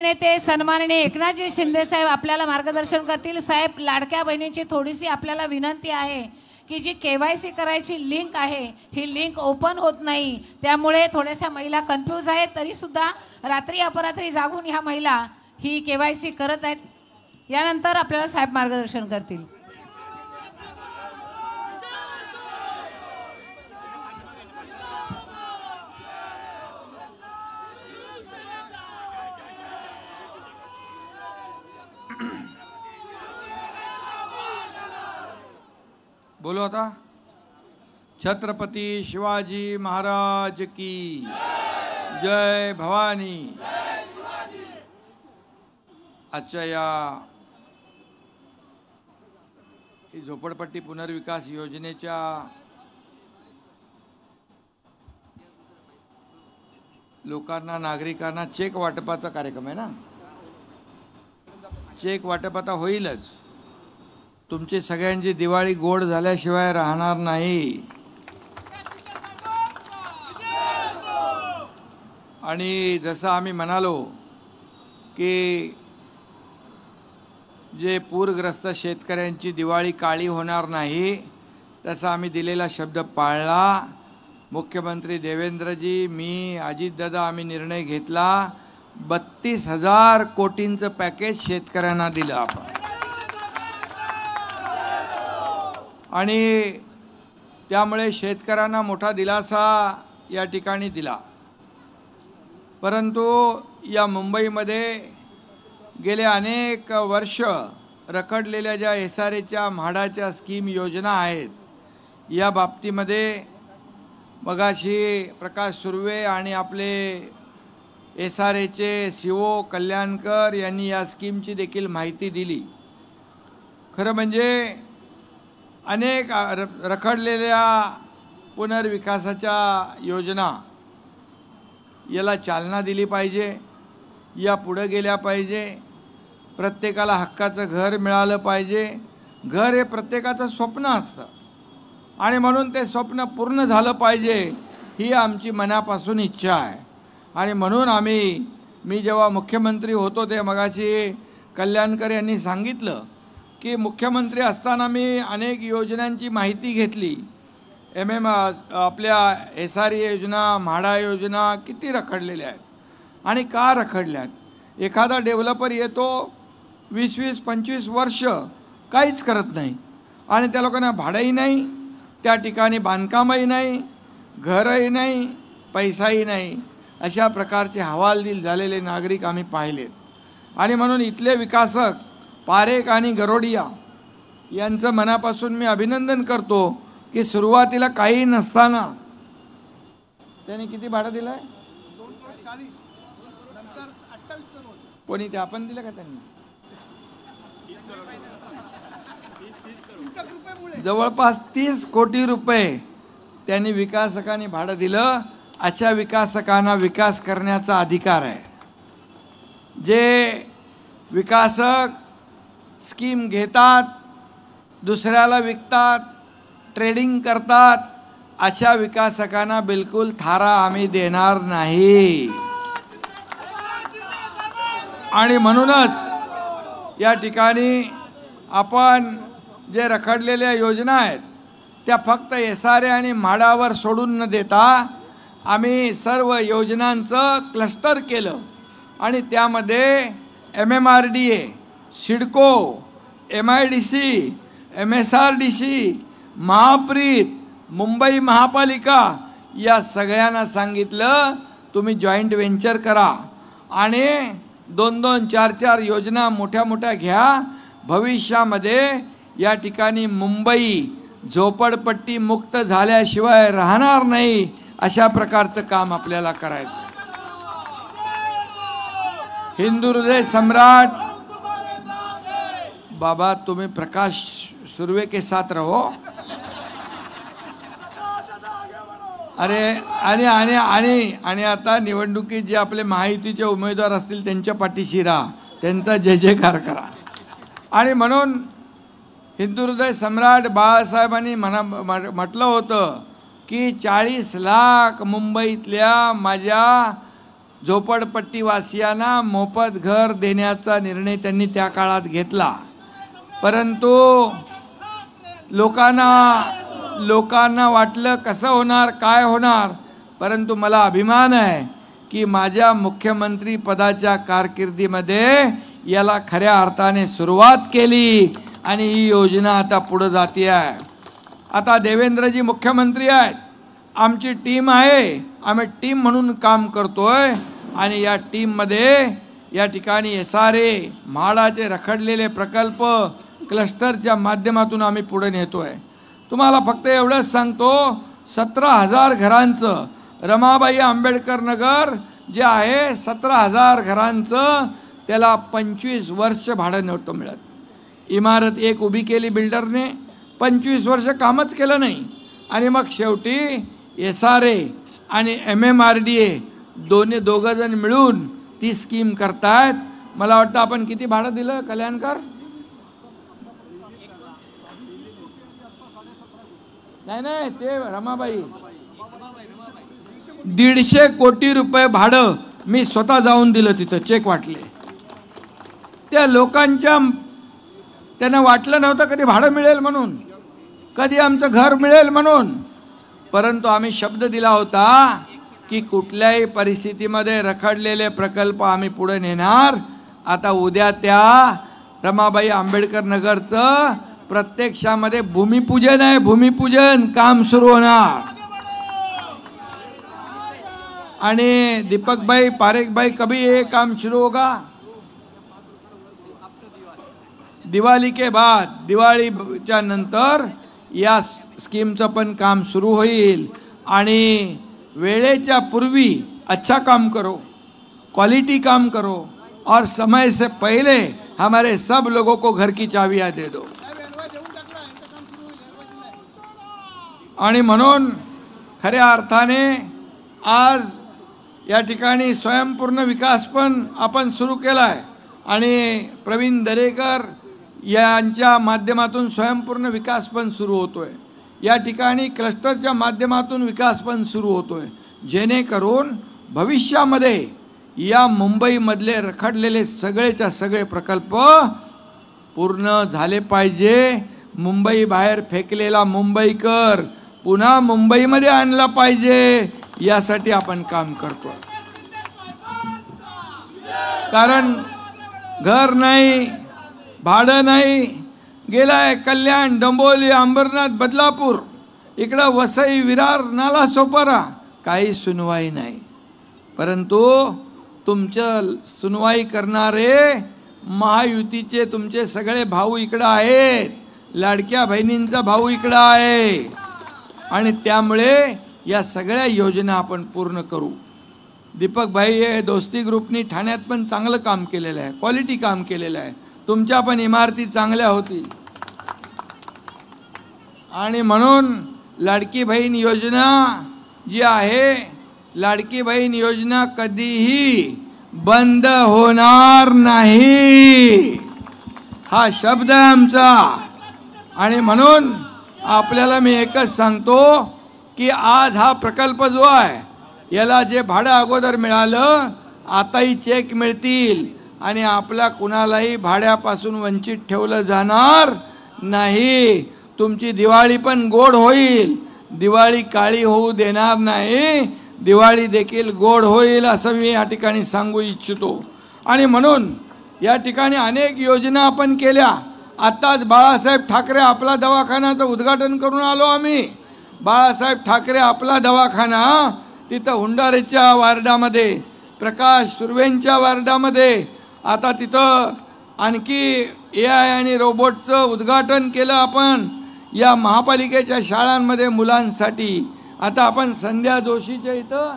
नेते सन्माननीय एकनाथजी शिंदे साहेब आपल्याला मार्गदर्शन करतील। साहेब, लाडक्या बहिणींची थोडीशी आपल्याला विनंती आहे की जी केवायसी करायची लिंक आहे ही लिंक ओपन होत नाही, त्यामुळे थोड्याशा महिला कन्फ्यूज आहेत। तरी सुद्धा रात्री अपरात्री जागून ह्या महिला ही केवायसी करत आहेत। यानंतर आपल्याला साहेब मार्गदर्शन करतील। बोलो आता। छत्रपति शिवाजी महाराज की जय भवानी। आजच्या या झोपडपट्टी पुनर्विकास योजनेच्या लोकांना नागरिकांना चेक वाटपाचा कार्यक्रम आहे ना। चेक वाटप आता होईलच। तुमची सगळ्यांची दिवाळी गोड झाल्याशिवाय राहणार नाही। आणि जसं आम्ही म्हणालो की जे पूरग्रस्त शेतकऱ्यांची दिवाळी काळी होणार नाही, तसा आम्ही दिलेला शब्द पाळला। मुख्यमंत्री देवेंद्रजी, मी, अजितदादा आम्ही निर्णय घेतला। 32,000 कोटींचं पॅकेज शेतकऱ्यांना दिलं आपण। आणि त्यामुळे शेतकऱ्यांना मोठा दिलासा या ठिकाणी दिला। परंतु या मुंबईमध्ये गेले अनेक वर्ष रखडलेल्या ज्या एसआरएच्या म्हाडाच्या स्कीम योजना आहेत, या बाबतीमध्ये मगाशी प्रकाश सुर्वे आणि आपले एसआरएचे सीओ कल्याणकर यांनी या स्कीमची देखील माहिती दिली। खरं म्हणजे अनेक रखडलेल्या पुनर्विकासाच्या योजना याला चालना दिली पाहिजे, या पुढे गेल्या पाहिजे। प्रत्येकाला हक्काचं घर मिळालं पाहिजे। घर हे प्रत्येकाचं स्वप्न असतं आणि म्हणून ते स्वप्न पूर्ण झालं पाहिजे ही आमची मनापासून इच्छा आहे। आणि म्हणून मी जेव्हा मुख्यमंत्री होतो ते मगाशी कल्याणकर यांनी सांगितलं की मुख्यमंत्री असताना मी अनेक योजनांची माहिती घेतली। आपल्या एसआरए योजना, म्हाडा योजना किती रखडलेल्या आहेत आणि का रखडल्यात। एखादा डेव्हलपर येतो 20-20, 25 वर्ष काहीच करत नाही आणि त्या लोकांना भाडंही नाही, त्या ठिकाणी बांधकामही नाही, घरही नाही, पैसाही नाही, अशा प्रकारचे हवालदिल झालेले नागरिक आम्ही पाहिलेत। आणि म्हणून इथले विकासक पारेख आणि गरोडिया यांचं मनापासून मी अभिनंदन करतो की सुरुवातीला काही नसताना त्यांनी किती भाडं दिलंय? 240, नंतर 28 करोड। कोणी ते आपण दिलं का त्यांनी? जवळपास 30 कोटी रुपये त्यांनी विकासकांनी भाडं दिलं। अशा विकासकांना विकास करण्याचा अधिकार आहे। जे विकासक स्कीम घेतात, दुसऱ्याला विकतात, ट्रेडिंग करतात, अशा विकासकांना बिलकुल थारा आम्ही देणार नाही। आणि म्हणूनच या ठिकाणी आपण जे रखडलेल्या योजना आहेत त्या फक्त एसआरए आणि म्हाडावर सोडून न देता आम्ही सर्व योजनांचं क्लस्टर केलं आणि त्यामध्ये MMRDA, CIDCO, MIDC, MSRDC, Mahapreet, Mumbai महापालिका या सगळ्यांना सांगितलं तुम्ही जॉईंट व्हेंचर करा आणि 2-2, 4-4 योजना मोठ्या मोठ्या घ्या। भविष्यामध्ये या ठिकाणी मुंबई झोपडपट्टी मुक्त झाल्याशिवाय राहणार नाही, अशा प्रकारचं काम आपल्याला करायचं। हिंदू हृदय सम्राट बाबा, तुम्हें प्रकाश सुर्वे के साथ रहो। अरे आणि आता निवडणुकीत जे आपले महायुतीचे उमेदवार असतील त्यांच्या पाठीशी राहा, त्यांचा जय जयकार करा। आणि म्हणून हिंदू हृदय सम्राट बाळासाहेबांनी म्हटलं होतं की 40 लाख मुंबईतल्या माझ्या झोपडपट्टीवासियांना मोफत घर देण्याचा निर्णय त्यांनी त्या काळात घेतला. परंतु लोकांना वाटलं कसं होणार, काय होणार. परंतु मला अभिमान आहे की माझ्या मुख्यमंत्री पदाच्या कारकिर्दीमध्ये याला खऱ्या अर्थाने सुरुवात केली आणि ही योजना आता पुढे जाते आहे. आता देवेंद्रजी मुख्यमंत्री आहेत, आमची टीम आहे, आम्ही टीम म्हणून काम करतोय आणि या टीममध्ये या ठिकाणी SRA म्हाडाचे रखडलेले प्रकल्प क्लस्टरच्या माध्यमातून आम्ही पुढे नेतोय. तुम्हाला फक्त एवढंच सांगतो, 17,000 घरांचं रमाबाई आंबेडकर नगर जे आहे 17,000 घरांचं त्याला 25 वर्ष भाडं नव्हतं मिळत. इमारत एक उभी केली बिल्डरने, 25 वर्ष कामच केलं नाही आणि मग शेवटी SRA आणि MMRDA दोघं जण मिळून ती स्कीम करतायत. मला वाटतं आपण किती भाडं दिलं कल्याणकर? नाही ते रमाबाई 150 कोटी रुपये भाडं मी स्वतः जाऊन दिलं, तिथं चेक वाटले. त्या लोकांच्या त्यांना वाटलं नव्हतं कधी भाडं मिळेल म्हणून, कधी आमचं घर मिळेल म्हणून. परंतु आम्ही शब्द दिला होता की कुठल्याही परिस्थितीमध्ये रखडलेले प्रकल्प आम्ही पुढे नेणार. आता उद्या त्या रमाबाई आंबेडकर नगरचं प्रत्यक्षामध्ये भूमिपूजन आहे, भूमिपूजन काम सुरू होणार. आणि दीपक भाई, पारेख भाई, कभी ये काम शुरू होगा? दिवाळी के बाद, दिवाळीच्या नंतर या स्कीमचं पण काम सुरू होईल. आणि वेळेच्या पूर्वी अच्छा काम करो, क्वालिटी काम करो और समय से पहले हमारे सब लोगों को घर की चाबियां दे दो. आणि म्हणून खऱ्या अर्थाने आज या ठिकाणी स्वयंपूर्ण विकास पण आपण सुरू केला आहे आणि प्रवीण दरेकर यांच्या माध्यमातून स्वयंपूर्ण विकास पण सुरू होतोय. या ठिकाणी क्लस्टरच्या माध्यमातून विकास पण सुरू होतोय, जेणेकरून भविष्यामध्ये या मुंबईमधले रखडलेले सगळेच्या सगळे प्रकल्प पूर्ण झाले पाहिजे. मुंबई बाहेर फेकलेला मुंबईकर पुन्हा मुंबईमध्ये आणला पाहिजे, यासाठी आपण काम करतो. कारण घर नाही, भाडं नाही, गेलाय कल्याण, डोंबिवली, अंबरनाथ, बदलापूर, इकडं वसई, विरार, नालासोपारा, काही सुनवाई नाही. परंतु तुमचं सुनवाई करणारे महायुतीचे तुमचे सगळे भाऊ इकडं आहेत, लाडक्या बहिणींचा भाऊ इकडं आहे आणि त्यामुळे या सगळ्या योजना आपण पूर्ण करू. दीपक भाई हे दोस्ती ग्रुपनी ठाण्यात पण चांगलं काम केलेलं आहे, क्वालिटी काम केलेलं आहे. तुमच्या पण इमारती चांगल्या होतील आणि म्हणून लाडकी बहीण योजना जी आहे, लाडकी बहीण योजना कधीही बंद होणार नाही, हा शब्द आहे आमचा. आणि म्हणून आपल्याला मी एकच सांगतो की आज हा प्रकल्प जो आहे याला जे भाडं अगोदर मिळालं आताही चेक मिळतील आणि आपल्या कुणालाही भाड्यापासून वंचित ठेवलं जाणार नाही. तुमची दिवाळी पण गोड होईल, दिवाळी काळी होऊ देणार नाही, दिवाळी देखील गोड होईल असं मी या ठिकाणी सांगू इच्छितो. आणि म्हणून या ठिकाणी अनेक योजना आपण केल्या. आत्ताच बाळासाहेब ठाकरे आपला दवाखान्याचं उद्घाटन करून आलो आम्ही. बाळासाहेब ठाकरे आपला दवाखाना तिथं हुंडारेच्या वार्डामध्ये, प्रकाश सुर्वेंच्या वार्डामध्ये, आता तिथं आणखी AI आणि रोबोटचं उद्घाटन केलं आपण या महापालिकेच्या शाळांमध्ये मुलांसाठी. आता आपण संध्या जोशीच्या इथं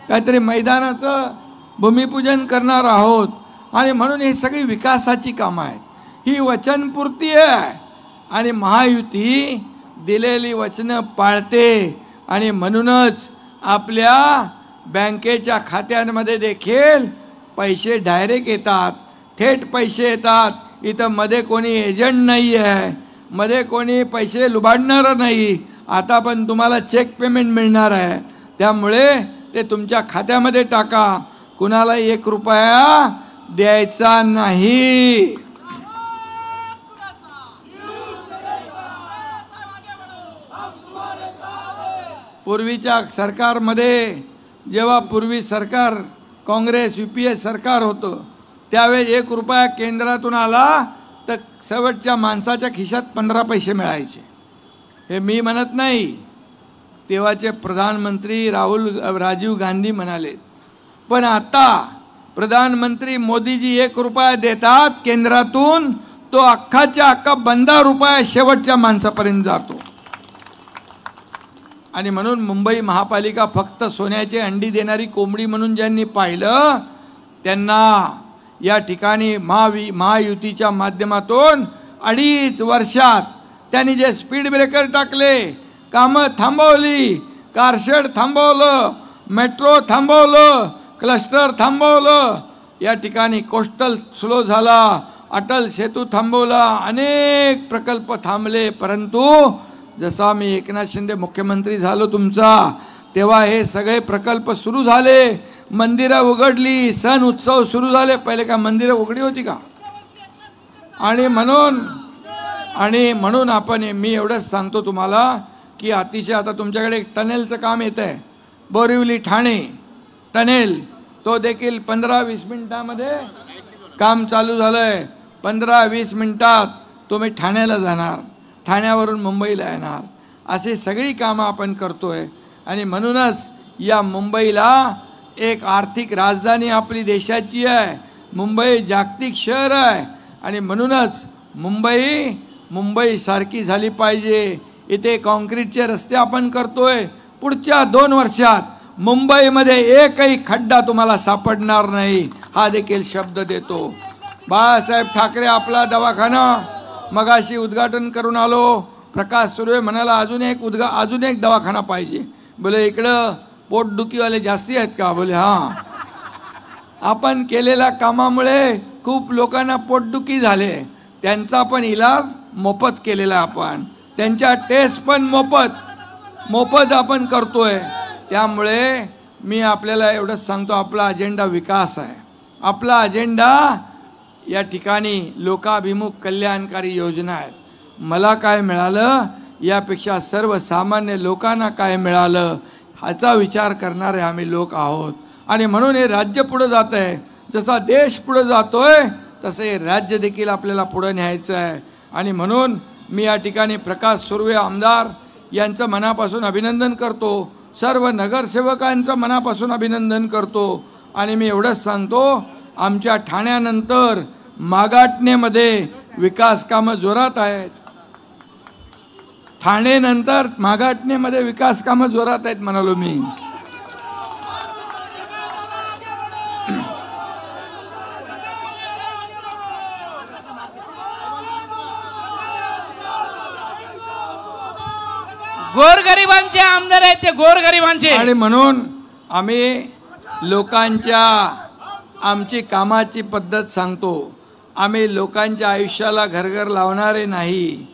काहीतरी मैदानाचं भूमिपूजन करणार आहोत. आणि म्हणून ही सगळी विकासाची कामं आहेत, ही वचनपूर्ती आहे आणि महायुती दिलेली वचनं पाळते. आणि म्हणूनच आपल्या बँकेच्या खात्यांमध्ये देखील पैसे डायरेक्ट येतात, थेट पैसे येतात. इथं मध्ये कोणी एजंट नाही आहे, मध्ये कोणी पैसे लुबाडणारं नाही. आता पण तुम्हाला चेक पेमेंट मिळणार आहे, त्यामुळे ते तुमच्या खात्यामध्ये टाका. कुणाला 1 रुपया द्यायचा नाही. पूर्वीच्या सरकारमध्ये जेव्हा पूर्वी सरकार काँग्रेस UPA सरकार होतं त्यावेळेस 1 रुपया केंद्रातून आला तर शेवटच्या माणसाच्या खिशात 15 पैसे मिळायचे. हे मी म्हणत नाही, तेव्हाचे प्रधानमंत्री राजीव गांधी म्हणाले. पण आता प्रधानमंत्री मोदीजी 1 रुपया देतात केंद्रातून, तो अख्खाच्या अख्खा 15 रुपया शेवटच्या माणसापर्यंत जातो. आणि म्हणून मुंबई महापालिका फक्त सोन्याची अंडी देणारी कोंबडी म्हणून ज्यांनी पाहिलं त्यांना या ठिकाणी महायुतीच्या माध्यमातून 2.5 वर्षात त्यांनी जे स्पीड ब्रेकर टाकले, कामं थांबवली, कारशेड थांबवलं, मेट्रो थांबवलं, क्लस्टर थांबवलं, या ठिकाणी कोस्टल स्लो झाला, अटल सेतू थांबवला, अनेक प्रकल्प थांबले. परंतु जसा मी एकनाथ शिंदे मुख्यमंत्री झालो तुमचा, तेव्हा हे सगळे प्रकल्प सुरू झाले, मंदिरं उघडली, सण उत्सव सुरू झाले. पहिले का मंदिरं उघडी होती का? आणि म्हणून आपण मी एवढंच सांगतो तुम्हाला की अतिशय आता तुमच्याकडे एक टनेलचं काम येत आहे, बोरिवली ठाणे टनेल, तो देखील 15-20 मिनिटामध्ये काम चालू झालंय. 15-20 मिनिटात तुम्ही ठाण्याला जाणार, ठाण्यावरून मुंबईला येणार. अशी सगळी कामं आपण करतोय. आणि म्हणूनच या मुंबईला एक आर्थिक राजधानी आपली देशाची आहे. मुंबई जागतिक शहर आहे आणि म्हणूनच मुंबई सारखी झाली पाहिजे. इथे कॉन्क्रीटचे रस्ते आपण करतोय. पुढच्या 2 वर्षात मुंबईमध्ये एकही खड्डा तुम्हाला सापडणार नाही, हा देखील शब्द देतो. बाळासाहेब ठाकरे आपला दवाखाना मगाशी उद्घाटन करून आलो. प्रकाश सुर्वे म्हणाला अजून एक दवाखाना पाहिजे. बोले इकडं पोटदुखीवाले जास्ती आहेत का? बोले हां. आपण केलेल्या कामामुळे खूप लोकांना पोटदुखी झाले, त्यांचा पण इलाज मोफत केलेला आपण, त्यांच्या टेस्ट पण मोफत आपण करतोय. त्यामुळे मी आपल्याला एवढंच सांगतो, आपला अजेंडा विकास आहे. आपला अजेंडा या ठिकाणी लोकाभिमुख कल्याणकारी योजना आहेत. मला काय मिळालं यापेक्षा सर्वसामान्य लोकांना काय मिळालं ह्याचा विचार करणारे आम्ही लोक आहोत. आणि म्हणून हे राज्य पुढे जात आहे. जसा देश पुढे जातोय तसं हे राज्य देखील आपल्याला पुढे न्यायचं आहे. आणि म्हणून मी या ठिकाणी प्रकाश सुर्वे आमदार यांचं मनापासून अभिनंदन करतो, सर्व नगरसेवकांचं मनापासून अभिनंदन करतो. आणि मी एवढंच सांगतो, आमच्या ठाण्यानंतर मागाटनेमध्ये विकास कामं जोरात आहेत. ठाणेनंतर मागाटनेमध्ये विकास कामं जोरात आहेत म्हणालो मी. गोरगरिबांचे आमदार आहेत ते, गोरगरिबांचे. आणि म्हणून आम्ही लोकांच्या आमची कामाची पद्धत सांगतो. आम्ही लोकांच्या आयुष्याला घरघर लावणारे नाही,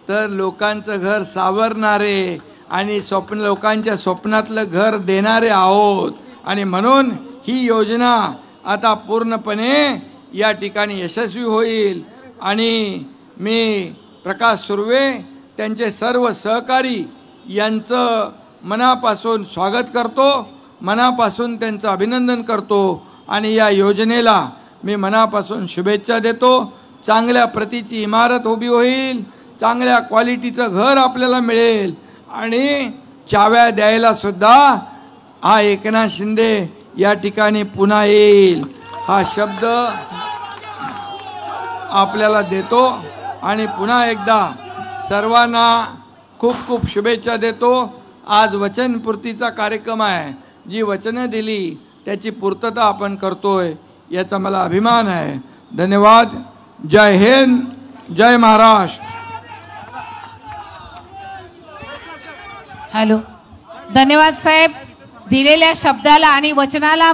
तर लोकांचं घर सावरणारे आणि लोकांच्या स्वप्नातलं घर देणारे आहोत. आणि म्हणून ही योजना आता पूर्णपणे या ठिकाणी यशस्वी होईल. आणि मी प्रकाश सुर्वे त्यांचे सर्व सहकारी यांचं मनापासून स्वागत करतो, मनापासून त्यांचं अभिनंदन करतो. आणि या योजनेला मी मनापासून शुभेच्छा देतो. चांगल्या प्रतीची इमारत उभी होईल, चांगल्या क्वालिटीचं घर आपल्याला मिळेल. आणि चाव्या द्यायला सुद्धा हा एकनाथ शिंदे या ठिकाणी पुन्हा येईल, हा शब्द आपल्याला देतो. आणि पुन्हा एकदा सर्वांना खूप खूप शुभेच्छा देतो. आज वचनपूर्तीचा कार्यक्रम आहे. जी वचनं दिली त्याची पूर्तता आपण करतोय, याचा मला अभिमान आहे. धन्यवाद. जय हिंद, जय महाराष्ट्र. हॅलो, धन्यवाद साहेब. दिलेल्या शब्दाला आणि वचनाला